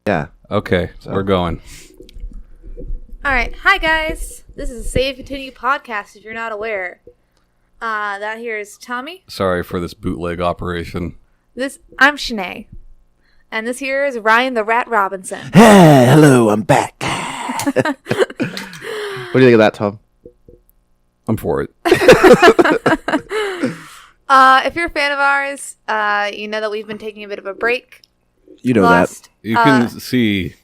Yeah. Okay, so we're going. All right. Hi, guys. This is a Save Continue podcast, if you're not aware. That here is Tommy. Sorry for this bootleg operation. I'm Shanae. And this here is Ryan the Rat Robinson. Hey, hello, I'm back. What do you think of that, Tom? I'm for it. If you're a fan of ours, you know that we've been taking a bit of a break. You know that. You can see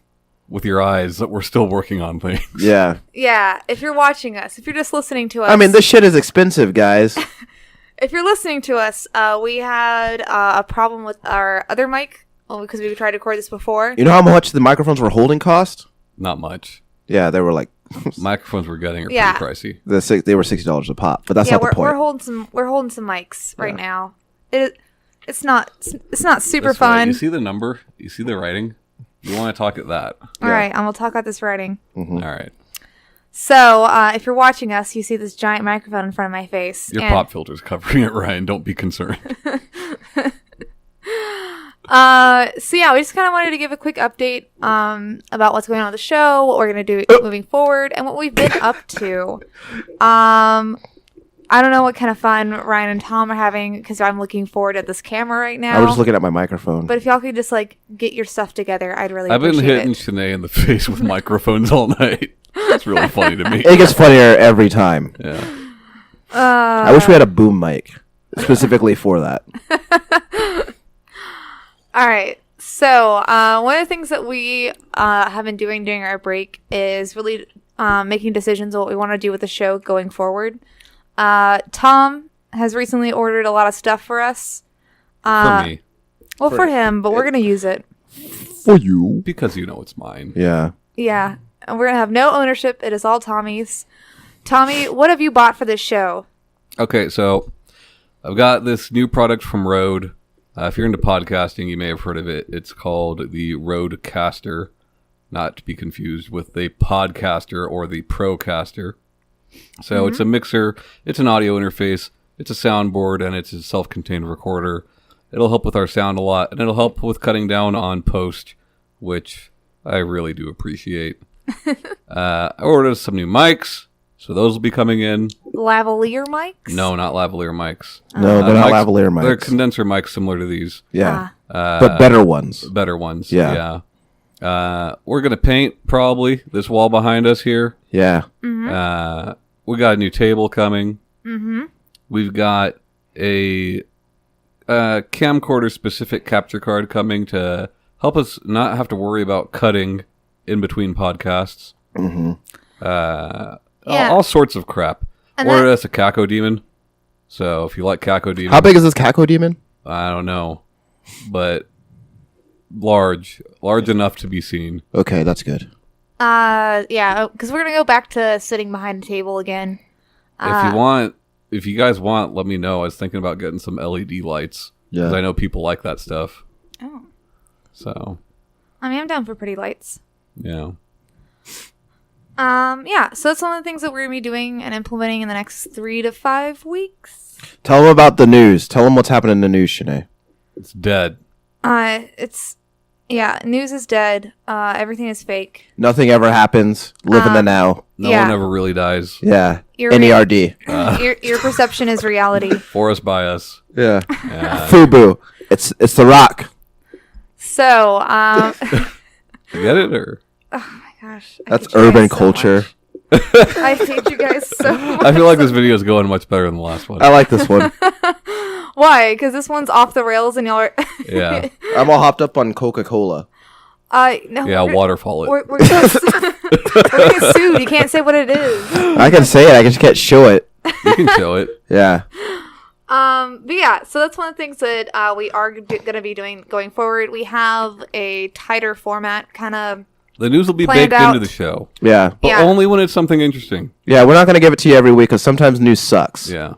with your eyes that we're still working on things. Yeah. Yeah, if you're watching us, if you're just listening to us. I mean, this shit is expensive, guys. If you're listening to us, we had a problem with our other mic because we tried to record this before. You know how much the microphones we're holding cost? Not much. Yeah, they were like... Microphones we're getting are pretty pricey. They were $60 a pop, but that's not the point. We're holding some mics right now. It's not super That's fun. Right. You see the number? You see the writing? You want to talk at that? All right, I'm gonna talk about this writing. Mm-hmm. All right. So, if you're watching us, you see this giant microphone in front of my face. Your pop filter's covering it, Ryan. Don't be concerned. So yeah, we just kind of wanted to give a quick update about what's going on with the show, what we're going to do moving forward, and what we've been up to. I don't know what kind of fun Ryan and Tom are having because I'm looking forward at this camera right now. I was just looking at my microphone. But if y'all could just like get your stuff together, I'd really I've been appreciate hitting it. Shanae in the face with microphones all night. It's really funny to me. It gets funnier every time. Yeah. I wish we had a boom mic specifically for that. All right. So one of the things that we have been doing during our break is really making decisions on what we want to do with the show going forward. Tom has recently ordered a lot of stuff for us. For me. Well, for him, but we're going to use it. For you. Because you know it's mine. Yeah. Yeah. And we're going to have no ownership. It is all Tommy's. Tommy, what have you bought for this show? Okay, so I've got this new product from Rode. If you're into podcasting, you may have heard of it. It's called the Rodecaster, not to be confused with the Podcaster or the Procaster. So it's a mixer, it's an audio interface, it's a soundboard, and it's a self-contained recorder. It'll help with our sound a lot, and it'll help with cutting down on post, which I really do appreciate. I ordered some new mics, so those will be coming in. Lavalier mics? No, not lavalier mics. No, they're not lavalier mics. They're condenser mics similar to these. Yeah. But better ones. Better ones. Yeah. We're going to paint, probably, this wall behind us here. Yeah. We got a new table coming. Mm-hmm. We've got a camcorder-specific capture card coming to help us not have to worry about cutting in between podcasts. Mm-hmm. All sorts of crap. Or that's a Caco Demon. So if you like Caco Demon. How big is this Caco Demon? I don't know. But large enough to be seen. Okay, that's good. Yeah, because we're going to go back to sitting behind a table again. If you guys want, let me know. I was thinking about getting some LED lights. Yeah. Because I know people like that stuff. Oh. So. I mean, I'm down for pretty lights. Yeah. Yeah, so that's one of the things that we're going to be doing and implementing in the next 3 to 5 weeks. Tell them about the news. Tell them what's happening in the news, Shanae. It's dead. News is dead. Everything is fake. Nothing ever happens. Live in the now. No one ever really dies. Yeah. Your NERD. Your perception is reality. For us, by us. Yeah. Yeah. FUBU. It's The Rock. So, You get it, or? oh my gosh. That's urban culture. I hate you guys so much. I feel like this video is going much better than the last one. I like this one. Why? Because this one's off the rails and y'all are... Yeah. I'm all hopped up on Coca-Cola. No, Yeah, waterfall it. We're gonna get sued. You can't say what it is. I can say it. I just can't show it. You can show it. Yeah. But yeah, so that's one of the things that we are going to be doing going forward. We have a tighter format, kind of. The news will be Planned baked out. into the show. Yeah. But only when it's something interesting. Yeah, we're not going to give it to you every week because sometimes news sucks. Yeah.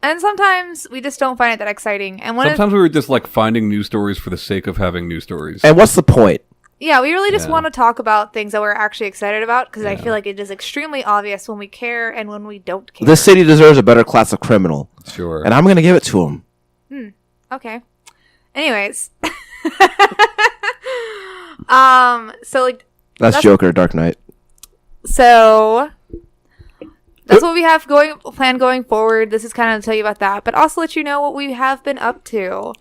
And sometimes we just don't find it that exciting. And Sometimes we were just like finding news stories for the sake of having news stories. And what's the point? Yeah, we really just want to talk about things that we're actually excited about because I feel like it is extremely obvious when we care and when we don't care. This city deserves a better class of criminal. Sure. And I'm going to give it to them. Okay. Anyways. So like That's Joker, Dark Knight. so that's what we have planned going forward. This is kind of to tell you about that, but also let you know what we have been up to.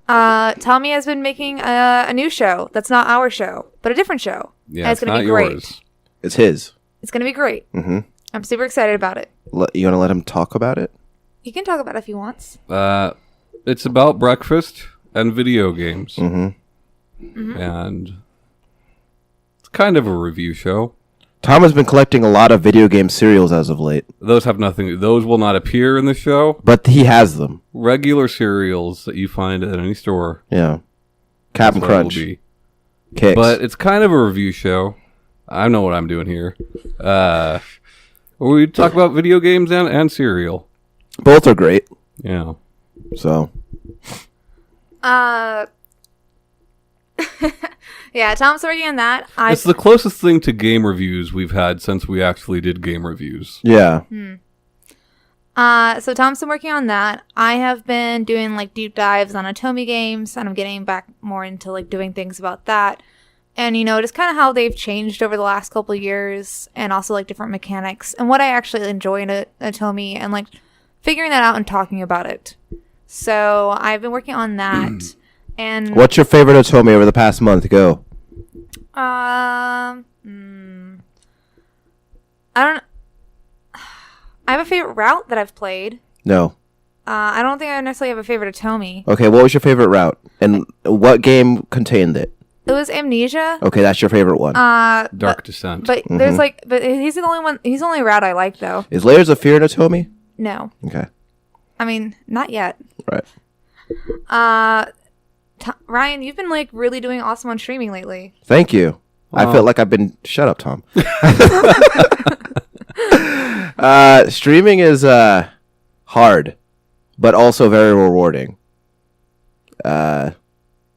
Tommy has been making a new show that's not our show, but a different show. Yeah, and it's going to be great. Yours. It's his. It's going to be great. Mm-hmm. I'm super excited about it. You want to let him talk about it? He can talk about it if he wants. It's about breakfast and video games. Mm-hmm. And it's kind of a review show. Tom has been collecting a lot of video game cereals as of late. Those have nothing. Those will not appear in the show. But he has them. Regular cereals that you find at any store. Yeah. Captain Crunch. Kicks. But it's kind of a review show. I know what I'm doing here. We talk about video games and cereal. Both are great. Yeah. So. Yeah, Tom's working on that. It's the closest thing to game reviews we've had since we actually did game reviews. Yeah. So Tom's been working on that. I have been doing like deep dives on Atomi games, and I'm getting back more into like doing things about that. And just kind of how they've changed over the last couple of years, and also like different mechanics and what I actually enjoy in Atomi, and like figuring that out and talking about it. So I've been working on that. And what's your favorite Atomi over the past month? Go. I don't. I have a favorite route that I've played. No. I don't think I necessarily have a favorite Atomi. Okay, what was your favorite route, and what game contained it? It was Amnesia. Okay, that's your favorite one. Dark Descent. But there's but he's the only one. He's the only route I like though. Is Layers of Fear in Atomi? No. Okay. I mean, not yet. Right. Ryan, you've been like really doing awesome on streaming lately. Thank you. Wow. I feel like I've been. Shut up, Tom. Streaming is hard, but also very rewarding. Yeah.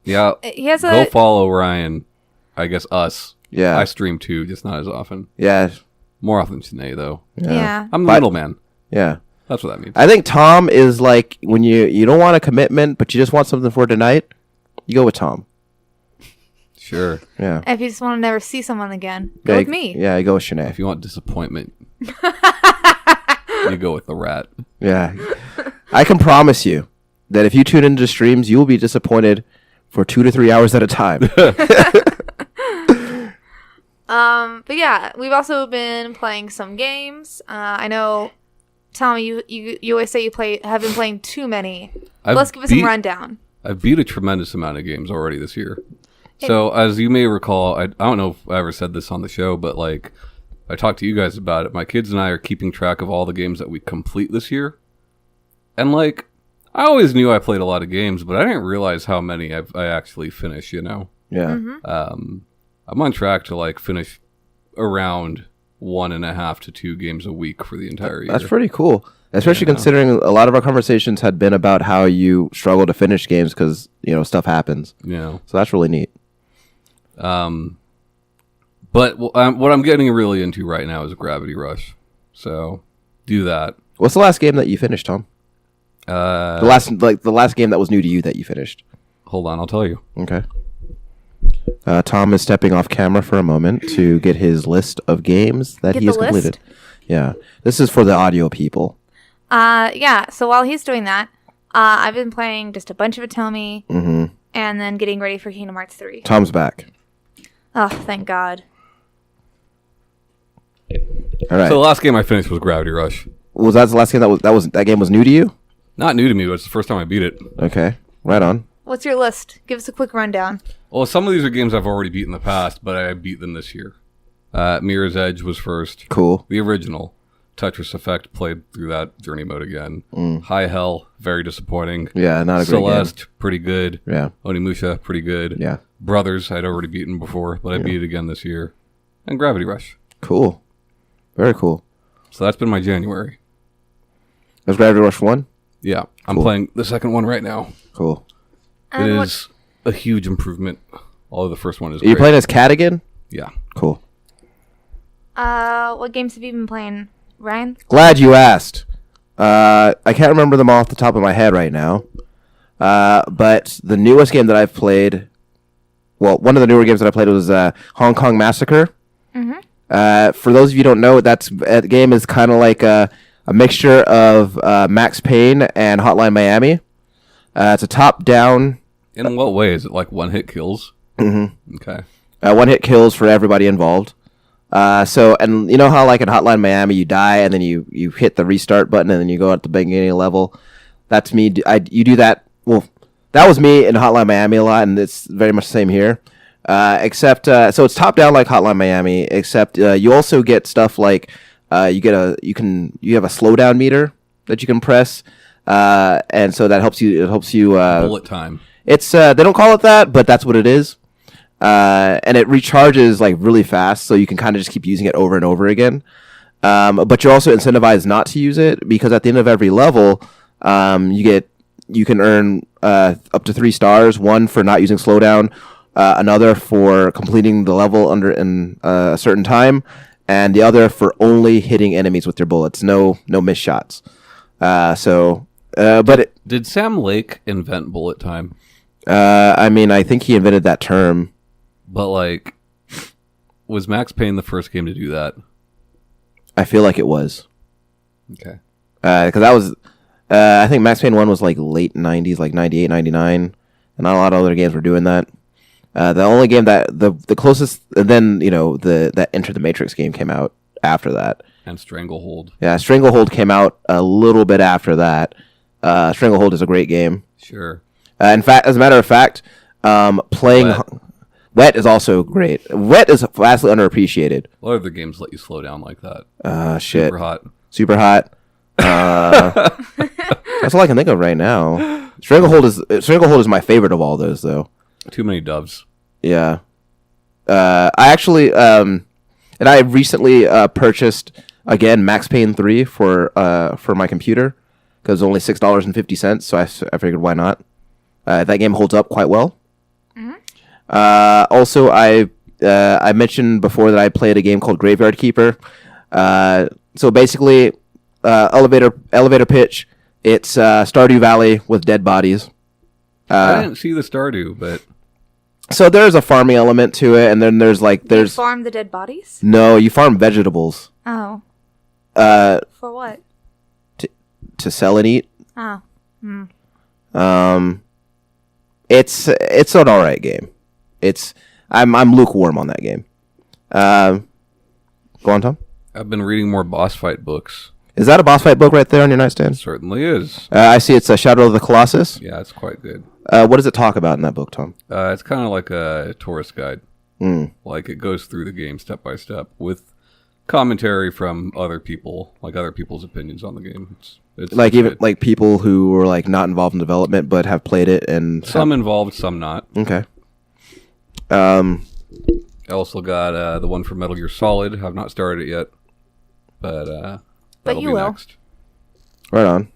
Go follow Ryan. I guess us. Yeah. I stream too, just not as often. Yeah. More often than Sinead, though. Yeah. I'm the middleman. Yeah. That's what that means. I think Tom is like when you don't want a commitment, but you just want something for tonight, you go with Tom. Sure. Yeah. If you just want to never see someone again, go with me. Yeah, you go with Sinead. If you want disappointment, you go with the rat. Yeah. I can promise you that if you tune into streams, you will be disappointed for 2 to 3 hours at a time. But yeah, we've also been playing some games. I know, Tommy, you always say have been playing too many. Let's give us some rundown. I've beat a tremendous amount of games already this year. So as you may recall, I don't know if I ever said this on the show, but like I talked to you guys about it. My kids and I are keeping track of all the games that we complete this year. And like, I always knew I played a lot of games, but I didn't realize how many I actually finished, Yeah. Mm-hmm. I'm on track to like finish around 1.5 to 2 games a week for the entire year. That's pretty cool. Especially considering a lot of our conversations had been about how you struggle to finish games because, stuff happens. Yeah. So that's really neat. But what I'm getting really into right now is Gravity Rush. So do that. What's the last game that you finished, Tom? The last game that was new to you that you finished. Hold on, I'll tell you. Okay. Tom is stepping off camera for a moment to get his list of games that he has completed. Yeah. This is for the audio people. Yeah. So while he's doing that, I've been playing just a bunch of Atomi, and then getting ready for Kingdom Hearts 3. Tom's back. Oh, thank God. All right. So the last game I finished was Gravity Rush. Was that the last game that game was new to you? Not new to me, but it's the first time I beat it. Okay. Right on. What's your list? Give us a quick rundown. Well, some of these are games I've already beat in the past, but I beat them this year. Mirror's Edge was first. Cool. The original. Tetris Effect, played through that journey mode again. High Hell, very disappointing. Yeah, not a great game. Celeste, pretty good. Yeah. Onimusha, pretty good. Yeah. Brothers, I'd already beaten before, but I beat it again this year. And Gravity Rush. Cool. Very cool. So that's been my January. That's Gravity Rush 1? Yeah. I'm playing the second one right now. Cool. It is a huge improvement. Although the first one is Are you playing as Cat again? Yeah. Cool. What games have you been playing, Ryan? Glad you asked. I can't remember them all off the top of my head right now. But the newest game that I've played, well, one of the newer games that I played was Hong Kong Massacre. For those of you who don't know, that game is kind of like a mixture of Max Payne and Hotline Miami. It's a top-down. In what way? Is it like one-hit kills? Mm-hmm. Okay. One-hit kills for everybody involved. And you know how like in Hotline Miami you die and then you hit the restart button and then you go at the beginning of the level? That's me. You do that. Well, that was me in Hotline Miami a lot, and it's very much the same here. Except so it's top down like Hotline Miami. Except you also get stuff like you have a slowdown meter that you can press, and so that helps you. It helps you. Bullet time. It's they don't call it that, but that's what it is. And it recharges like really fast, so you can kind of just keep using it over and over again. But you're also incentivized not to use it because at the end of every level, you can earn up to 3 stars. One for not using slowdown, another for completing the level in a certain time, and the other for only hitting enemies with your bullets. No missed shots. Did Sam Lake invent bullet time? I mean, I think he invented that term. But, like, was Max Payne the first game to do that? I feel like it was. Okay. Because that was, I think Max Payne 1 was, like, late 90s, like 98, 99. And not a lot of other games were doing that. The only game that, the closest, and then, that Enter the Matrix game came out after that. And Stranglehold. Yeah, Stranglehold came out a little bit after that. Stranglehold is a great game. Sure. In fact, as a matter of fact, playing... Wet is also great. Wet is vastly underappreciated. What other games let you slow down like that? Shit. Super hot. That's all I can think of right now. Stranglehold is my favorite of all those, though. Too many doves. Yeah. I actually, and I recently purchased again Max Payne 3 for my computer because it's only $6.50. So I figured why not. That game holds up quite well. Also, I mentioned before that I played a game called Graveyard Keeper. So basically, elevator pitch. It's Stardew Valley with dead bodies. I didn't see the Stardew, but so there's a farming element to it, and then there's you farm the dead bodies. No, you farm vegetables. Oh. For what? To sell and eat. Oh. It's an alright game. I'm lukewarm on that game. Go on, Tom. I've been reading more boss fight books. Is that a boss fight book right there on your nightstand? It certainly is. I see it's a Shadow of the Colossus. Yeah, it's quite good. What does it talk about in that book, Tom? It's kind of like a tourist guide. Like it goes through the game step by step with commentary from other people, like other people's opinions on the game. It's like even good. Like people who were like not involved in development but have played it and some involved, some not. Okay. I also got the one for Metal Gear Solid. I've not started it yet, but you will. Next. Right on.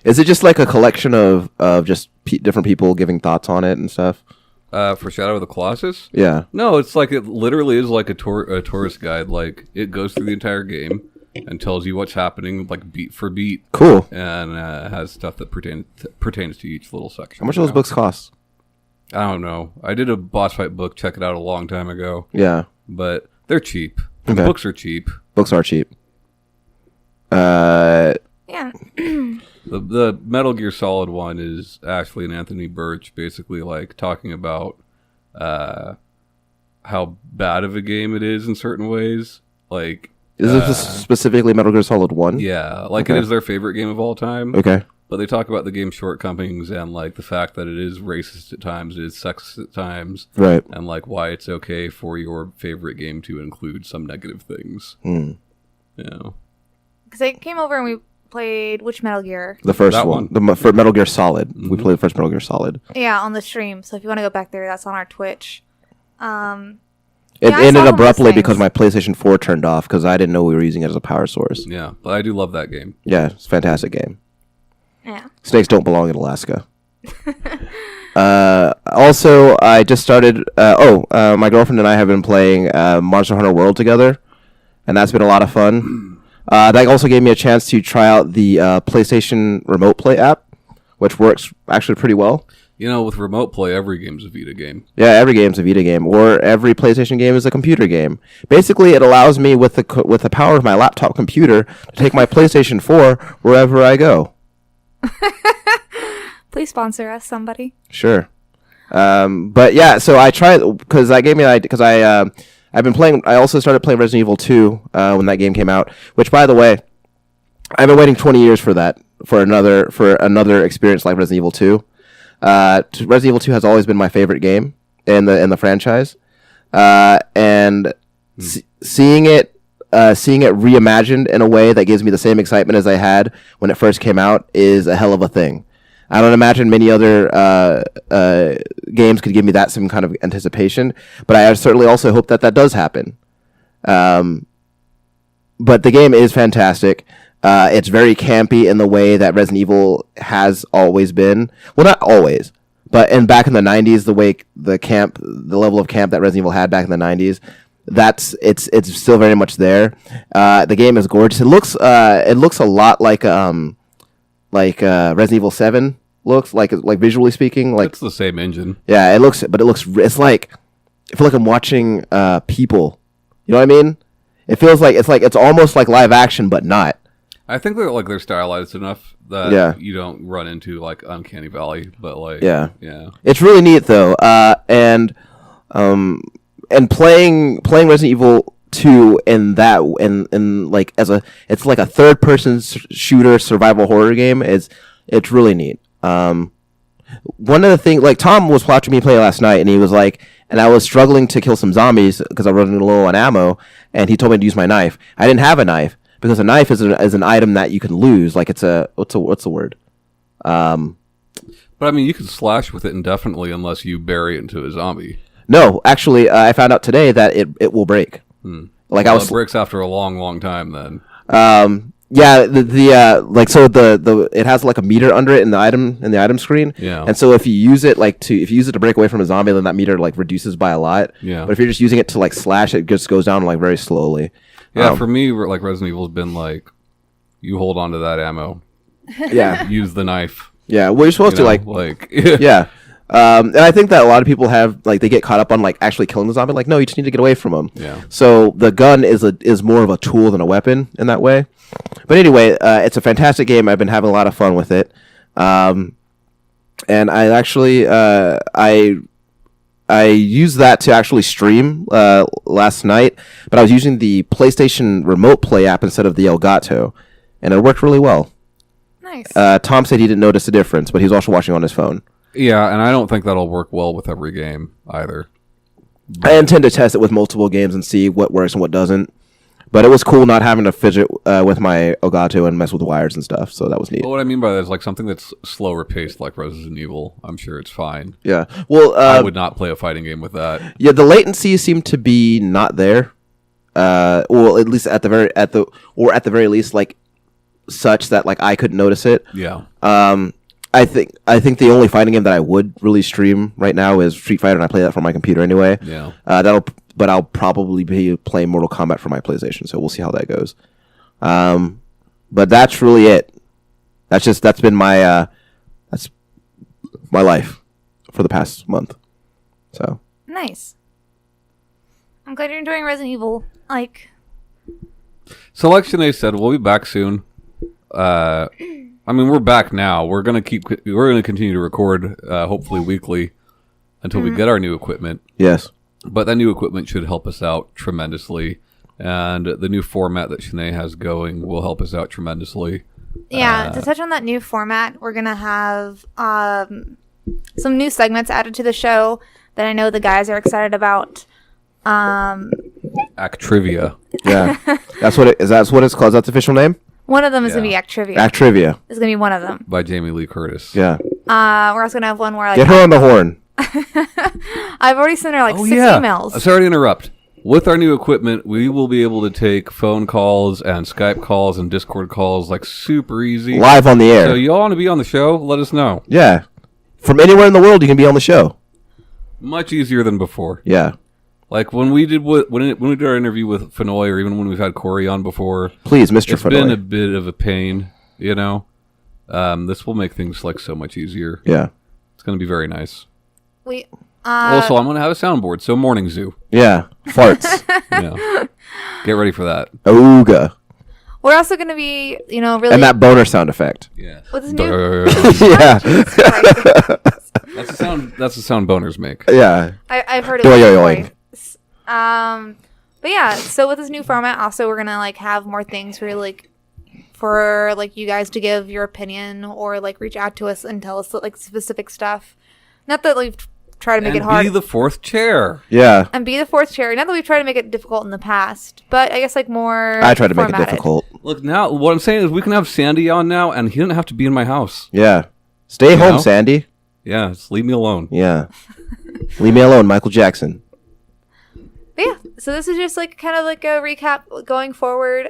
Is it just like a collection of just different people giving thoughts on it and stuff? For Shadow of the Colossus? Yeah. No, it's like it literally is like a tourist guide. Like it goes through the entire game and tells you what's happening, like beat for beat. Cool. And has stuff that pertains to each little section. How much do those books cost? I don't know. I did a boss fight book. Check it out a long time ago. Yeah. But they're cheap. Okay. The books are cheap. Books are cheap. Yeah. The Metal Gear Solid one is Ashley and Anthony Birch basically like talking about how bad of a game it is in certain ways. Like, is this specifically Metal Gear Solid 1? Yeah, like it is their favorite game of all time. Okay. But they talk about the game's shortcomings and like the fact that it is racist at times, it is sexist at times, right? And like why it's okay for your favorite game to include some negative things. Yeah. Because I came over and we played which Metal Gear? The first one. For Metal Gear Solid. Mm-hmm. We played the first Metal Gear Solid. Yeah, on the stream. So if you want to go back there, that's on our Twitch. It ended abruptly because my PlayStation 4 turned off because I didn't know we were using it as a power source. Yeah, but I do love that game. Yeah, it's a fantastic game. Yeah. Snakes don't belong in Alaska. Also, I just started... my girlfriend and I have been playing Monster Hunter World together, and that's been a lot of fun. That also gave me a chance to try out the PlayStation Remote Play app, which works actually pretty well. with remote play, every game's a Vita game. Yeah, every game's a Vita game, or every PlayStation game is a computer game. Basically, it allows me with the power of my laptop computer to take my PlayStation 4 wherever I go. Please sponsor us, somebody. Sure. But yeah, so I tried because I gave me an idea because I've been playing. I also started playing Resident Evil 2 when that game came out. Which, by the way, I've been waiting 20 years for that for another experience like Resident Evil 2. Resident Evil 2 has always been my favorite game in the franchise, and seeing it reimagined in a way that gives me the same excitement as I had when it first came out is a hell of a thing. I don't imagine many other games could give me that same kind of anticipation, but I certainly also hope that does happen. But the game is fantastic. It's very campy in the way that Resident Evil has always been. Well, not always, but back in the 90s, the level of camp that Resident Evil had back in the 90s, it's still very much there. The game is gorgeous. It looks a lot like Resident Evil 7 looks like visually speaking. Like it's the same engine. Yeah, it's like I feel like I'm watching people. You know what I mean? It feels like it's almost like live action, but not. I think they're stylized enough that you don't run into like Uncanny Valley, but like yeah, it's really neat though. And playing Resident Evil 2 in like it's like a third person shooter survival horror game. It's really neat. One of the things, like Tom was watching me play last night, and he was like, and I was struggling to kill some zombies because I was running low on ammo, and he told me to use my knife. I didn't have a knife. Because a knife is an item that you can lose, like it's what's the word? But I mean, you can slash with it indefinitely unless you bury it into a zombie. No, actually, I found out today that it will break. Like it breaks after a long, long time. Then. Yeah, it has like a meter under it in the item screen. Yeah. And so if you use it to break away from a zombie, then that meter like reduces by a lot. Yeah. But if you're just using it to like slash, it just goes down like very slowly. Yeah, for me, like Resident Evil's been like, you hold on to that ammo. Yeah. Use the knife. Yeah, well, you're supposed to like yeah. And I think that a lot of people have like they get caught up on like actually killing the zombie. Like, no, you just need to get away from them. Yeah. So the gun is more of a tool than a weapon in that way. But anyway, it's a fantastic game. I've been having a lot of fun with it. And I actually I used that to actually stream last night, but I was using the PlayStation Remote Play app instead of the Elgato, and it worked really well. Nice. Tom said he didn't notice a difference, but he was also watching on his phone. Yeah, and I don't think that'll work well with every game either. I intend to test it with multiple games and see what works and what doesn't. But it was cool not having to fidget with my Elgato and mess with wires and stuff, so that was neat. Well, what I mean by that is like something that's slower paced, like Resident Evil. I'm sure it's fine. Yeah. Well, I would not play a fighting game with that. Yeah, the latency seemed to be not there. Well, at least at the very least, like such that like I couldn't notice it. Yeah. I think the only fighting game that I would really stream right now is Street Fighter, and I play that from my computer anyway. Yeah. But I'll probably be playing Mortal Kombat for my PlayStation, so we'll see how that goes. But that's really it. That's been my life for the past month. So nice. I'm glad you're enjoying Resident Evil. Like, so like Sinead said, we'll be back soon. I mean, we're back now. We're gonna continue to record, hopefully weekly, until we get our new equipment. Yes. But that new equipment should help us out tremendously. And the new format that Shanae has going will help us out tremendously. Yeah, to touch on that new format, we're going to have some new segments added to the show that I know the guys are excited about. Actrivia. Yeah. That's what it's called. That's the official name? One of them is going to be Actrivia. Actrivia. Is going to be one of them. By Jamie Lee Curtis. Yeah. We're also going to have one where get her on the horn. I've already sent her like 6 emails. Sorry to interrupt. With our new equipment, we will be able to take phone calls and Skype calls and Discord calls like super easy. Live on the air. So y'all want to be on the show? Let us know. Yeah. From anywhere in the world, you can be on the show. Much easier than before. Yeah. Like when we did our interview with Fenoy, or even when we've had Corey on before. Please, Mr. It's Fenoy. been a bit of a pain, you know. This will make things like so much easier. Yeah. It's going to be very nice. We Also, I'm going to have a soundboard, so morning zoo. Yeah, farts. Yeah. Get ready for that. Ooga. we're also going to be, really And that boner sound effect. Yeah. with this new. Yeah. That's the sound boners make. Yeah. I've heard it Doyoyoing. twice. But yeah, so with this new format, also we're gonna have more things for you guys to give your opinion or reach out to us and tell us specific stuff. Not that we've tried to make it hard. Be the fourth chair. Yeah. And be the fourth chair. Not that we've tried to make it difficult in the past, but I guess more. I tried to make it formatted. difficult. Look, now what I'm saying is we can have Sandy on now, and he didn't have to be in my house. Yeah. Stay home, know? Sandy. Yeah, just leave me alone. Yeah. Leave me alone, Michael Jackson. But yeah, so this is just kind of a recap going forward.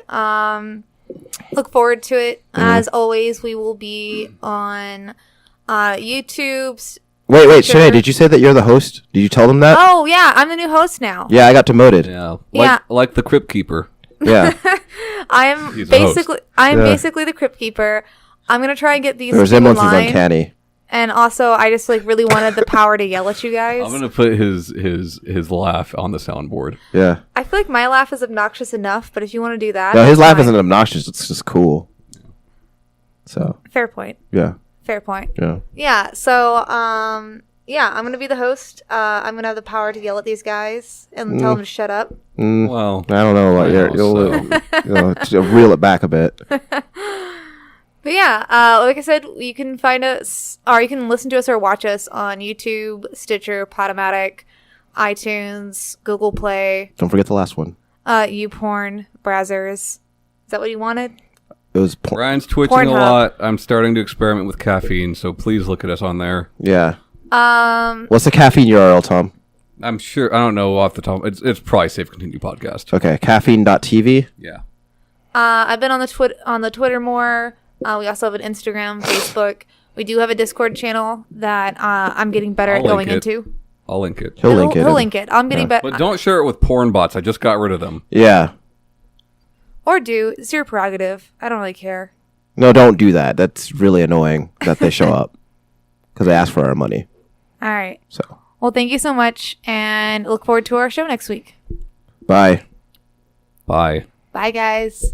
Look forward to it. As always, we will be on YouTube. Wait, Sure. Shanae, did you say that you're the host? Did you tell them that? Oh yeah, I'm the new host now. Yeah, I got demoted. Yeah, Yeah. like the Crypt Keeper. Yeah. He's a host. basically the Crypt Keeper. I'm gonna try and get these The two resemblance is online. uncanny. And also, I just really wanted the power to yell at you guys. I'm gonna put his laugh on the soundboard. Yeah. I feel like my laugh is obnoxious enough, but if you want to do that, No, his that's laugh fine. isn't obnoxious. It's just cool. So, Fair point. yeah. Fair point. Yeah. Yeah. So, yeah, I'm gonna be the host. I'm gonna have the power to yell at these guys and tell them to shut up. Well, I don't know. You'll reel it back a bit. But yeah, like I said, you can find us, or you can listen to us or watch us on YouTube, Stitcher, Podomatic, iTunes, Google Play, Don't forget the last one. YouPorn, Brazzers. Is that what you wanted? It was Brian's twitching a Pornhub. lot. I'm starting to experiment with caffeine, so please look at us on there. yeah. What's the caffeine URL, Tom? I'm sure. I don't know off the top. It's probably Safe Continue Podcast. Okay, caffeine.tv. Yeah. I've been on the Twitter more. We also have an Instagram, Facebook. We do have a Discord channel that I'm getting better I'll at link going it. into. I'll link it. He'll link it. He'll link it. I'm getting better. But don't share it with porn bots. I just got rid of them. Yeah. Or do. It's your prerogative. I don't really care. No, don't do that. That's really annoying that they show up because they ask for our money. All right. So, Well, thank you so much, and look forward to our show next week. bye. Bye. Bye, guys.